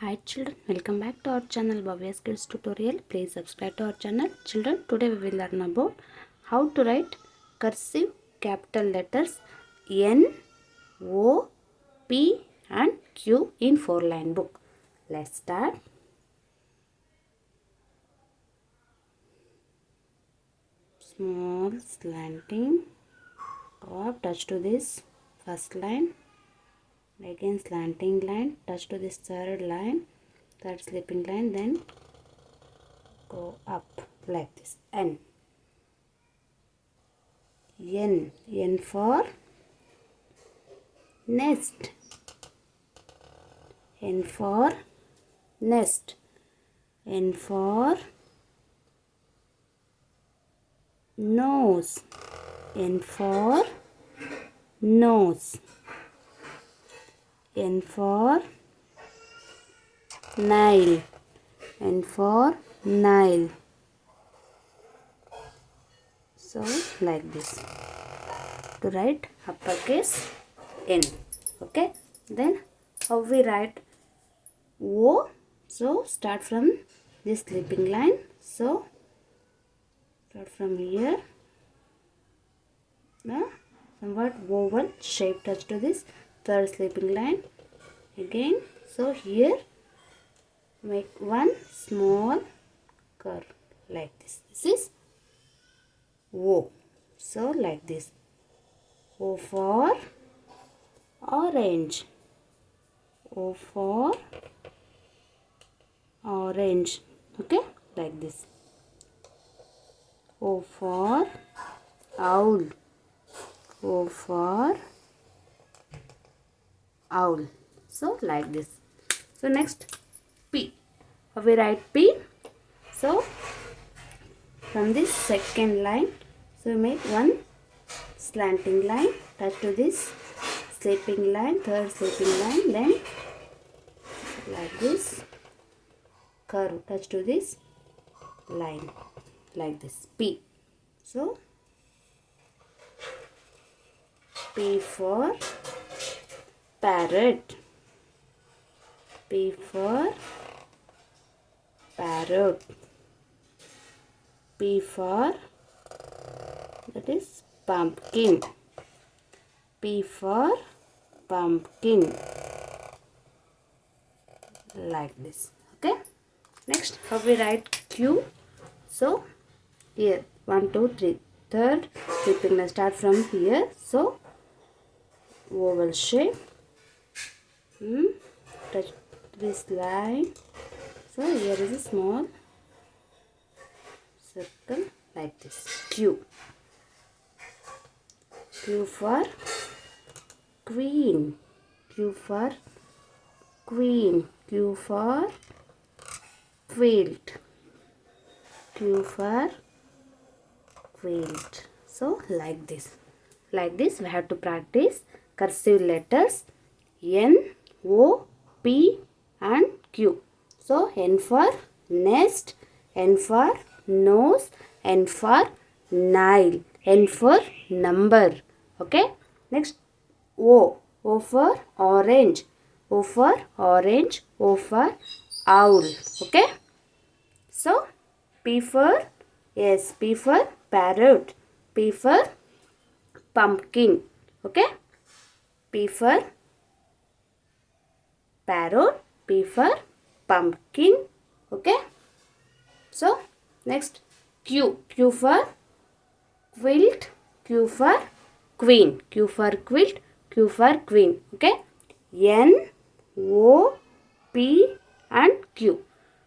Hi children, welcome back to our channel Bhavya's tutorial. Please subscribe to our channel. Children, today we will learn about how to write cursive capital letters N, O, P and Q in 4-line book. Let's start. Small slanting top, touch to this first line. Again slanting line, touch to this third line, third slipping line, then go up like this. N for nest, N for nest, N for nose, N for nose, N for Nile, N for Nile. So like this to write uppercase N. Okay, then how we write O? So start from this slipping line. So start from here, somewhat oval shape, touch to this third slipping line again. So here make one small curve like this. This is O. So like this. O for orange, O for orange. Okay, like this. O for owl, O for owl. So like this. So next P. How we write P? So from this second line, so we make one slanting line, touch to this slipping line, third slipping line, then like this curve, touch to this line like this. P. So P for parrot, P for parrot, P for, that is pumpkin, P for pumpkin, like this. Okay, next how we write Q? So here 1 2 3, third slipping line, start from here. So oval shape, touch this line. So here is a small circle like this. Q. Q for queen, Q for queen, Q for quilt, Q for quilt. So like this. Like this we have to practice cursive letters N, O, P and Q. So N for nest, N for nose, N for Nile, N for number. Okay. Next O. O for orange, O for orange, O for owl. Okay. So P for, yes, P for parrot, P for pumpkin. Okay. P for parrot, P for pumpkin. Okay. So next Q. Q for quilt, Q for queen, Q for quilt, Q for queen. Okay. N, O, P and Q.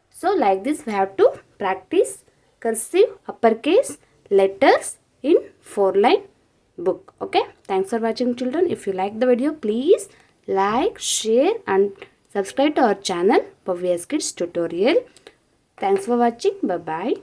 So like this we have to practice cursive uppercase letters in 4-line book. Okay. Thanks for watching children. If you like the video, please like, share and subscribe to our channel Bhavya's Kids Tutorial. Thanks for watching. Bye bye.